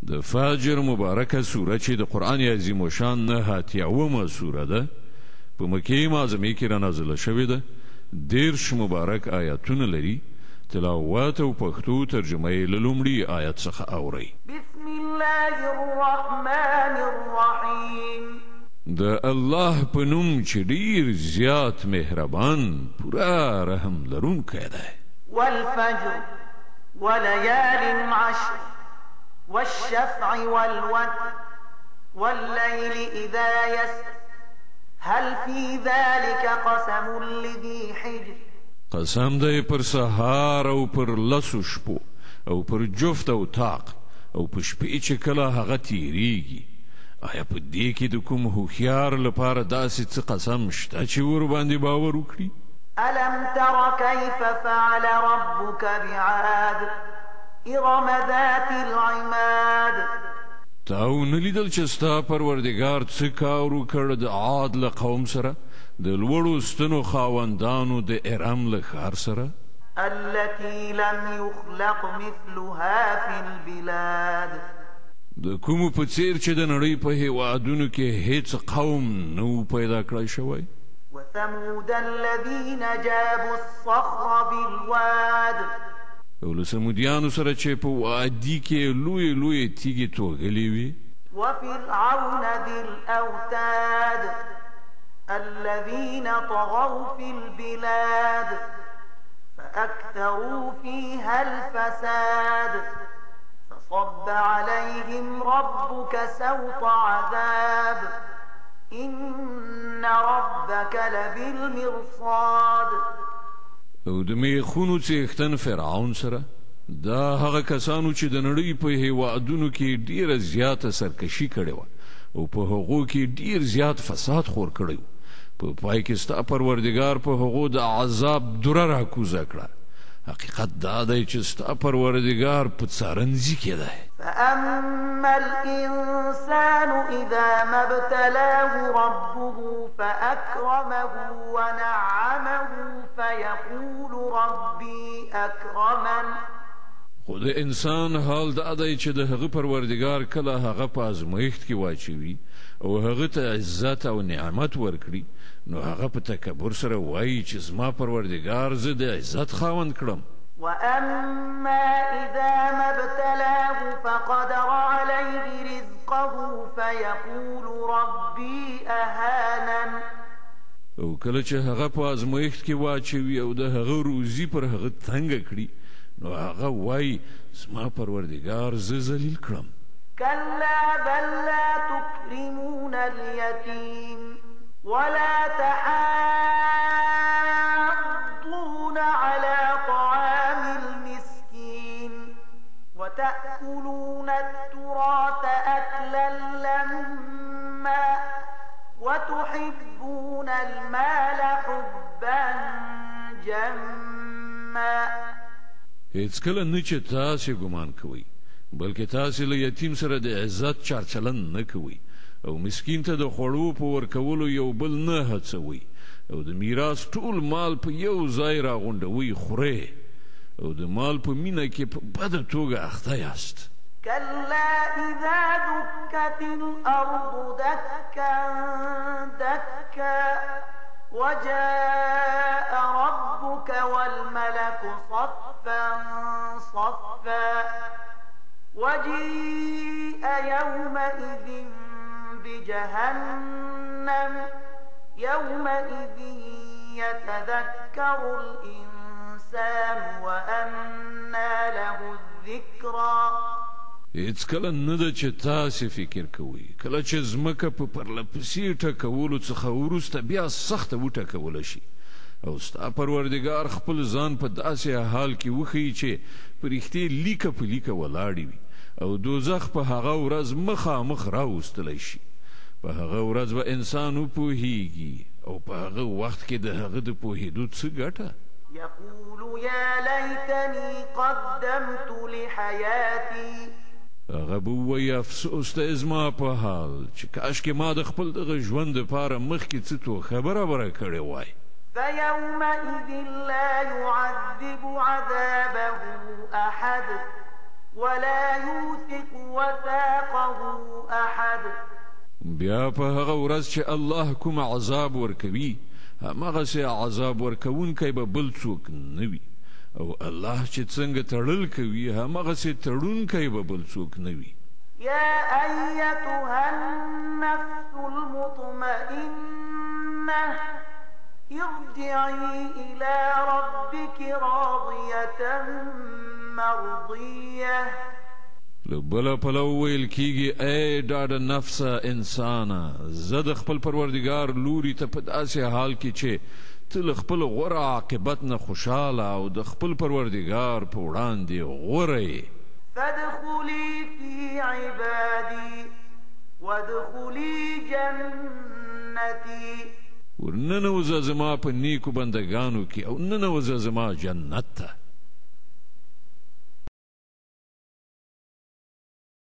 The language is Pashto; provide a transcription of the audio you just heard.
د فجر مبارکه سوره چې د قرآن عظیم الشان 89 سوره ده په مکې معظمې کې رانازله شوې ده. 10 مبارک آیاتونه لري. تلاوت او پښتو ترجمه یې له لومړي آیت څخه اورئ. بسم الله الرحمن الرحیم. د الله په نوم چې ډیر زیات مهربان پوره رحم لرونکی دی. والفجر وليال عشر والشفع والوتر والليل إذا يسر هل في ذلك قسم لذي حجر. قسم دی پر سهار او پر لسو شپو او پر جفت او طاق او په شپې چې کله هغه تیریږي. آیا په دې کې د کوم هوښیار لپاره داسې څه قسم شته چې ورباندې باور وکړي؟ ألم تر كيف فعل ربك بعاد إرم ذات العماد. تا ونه لیدل چې ستا پروردګار څه کار وکړ د عاد له قوم سره د لوړو ستنو خاوندانو د ارم له ښار سره؟ التي لم يخلق مثلها في البلاد. د کومو په څیر چې د نړۍ په هیوادونو کې هیڅ قوم نو پیدا کړی شوی. وثمود الذين جابوا الصخر بالواد. او له سمودیانو سره چې په وادي کې لوی لوی تیږې توغلې وي. وفرعون ذي الأوتاد الذين طغوا في البلاد فأكثروا فيها الفساد فصب عليهم ربك سوط عذاب إن ربك لبالمرصاد. او د میخونو څښتن فرعون سره دا هغه کسانو چې د نړۍ په هیوادونو کې ډیره زیاته سرکشي کړې وه او په هغو کې ډیر زیات فساد خور کړی و. په پای کې ستا پروردګار په هغو د عذاب دوره راکوزه کړه. حقیقت دا دی چې ستا پروردګار په څارنځي کې دی. فأما الإنسان إذا ما ابتلاه ربه فأكرمه ونعمه فيقول ربي أكرمن. خو د انسان حال دا دی چې د هغه پروردګار کله هغه په ازمایښت کې واچوي او هغه ته عزت او نعمت ورکړي نو هغه په تکبر سره وایي چې زما پروردګار زه د عزت خاوند کړم. وأما إذا ما ابتلاه فقدر عليه رزقه فيقول ربي أهانن. او کله چې هغه په ازمایښت کې واچوي او د هغه روزي پر هغه تنګه کړي نو هغه وایي زما پروردګار زه ذلیل کړم. كلا بل لا تكرمون اليتيم ولا تحاضون على طعام المسكين وتأكلون التراث أكلا لما وتحبون المال حبا جما. هیڅکله نه چې تاسې ګمان کوئ بلکې تاسې له یتیم سره د عزت چارچلن نه کوئ او مسکین ته د خوړو په ورکولو یو بل نه هڅوئ او د میراث ټول مال په یو ځای راغونډوئ خورئ او د مال په مینه کې په بده توګه اخته یاست. كلا إذا دكت الأرض دكا دكا وجاء ربك والملك صفا صفا وجيء يومئذ بجهنم يومئذ يتذكر الإنسان وأنى له الذكرى. هیڅکله نه ده چې تاسې فکر کوئ کله چې ځمکه په پرلپسې ټکولو څخه وروسته بیا سخته وټکوله شي او ستا پروردګار خپل ځان په داسې حال کې وښیي چې په رښتې لیکه په لیکه ولاړې وي او دوزخ په هغه ورځ مخامخ راوستلی شي. په هغه ورځ به انسان وپوهیږي او په هغه وخت کې د هغه د پوهېدو څه ګټه؟ يقول يا ليتني قدمت لحياتي. هغه به ووایي افسوس ته زما په حال چې کاشکې ما د خپل دغه ژوند دپاره مخکې څه توښه برابره کړې وای. فيومئذ لا يعذب عذابه أحد ولا يوثق وثاقه أحد. بیا په هغه ورځ چې الله کوم عذاب ورکوي هماغسې عذاب ورکوونکی به بل څوک نه وي او الله چې څنګه تړل کوي هماغسې تړونکی به بل څوک نه وي. يا أيتها النفس المطمئنة ارجعي إلى ربك راضية مرضية. لبلا پلو ویل کیږي ای ډاډه نفسه انسانه زه د خپل پروردګار لوري ته په داسې حال کې چې ته له خپل غوره عاقبت نه خوشحاله او د خپل پروردګار په وړاندې غوره یې. فادخلي في عبادي وادخلي جنتي. ورننوځه زما په نیکو بندګانو کې او ننوځه زما جنت ته.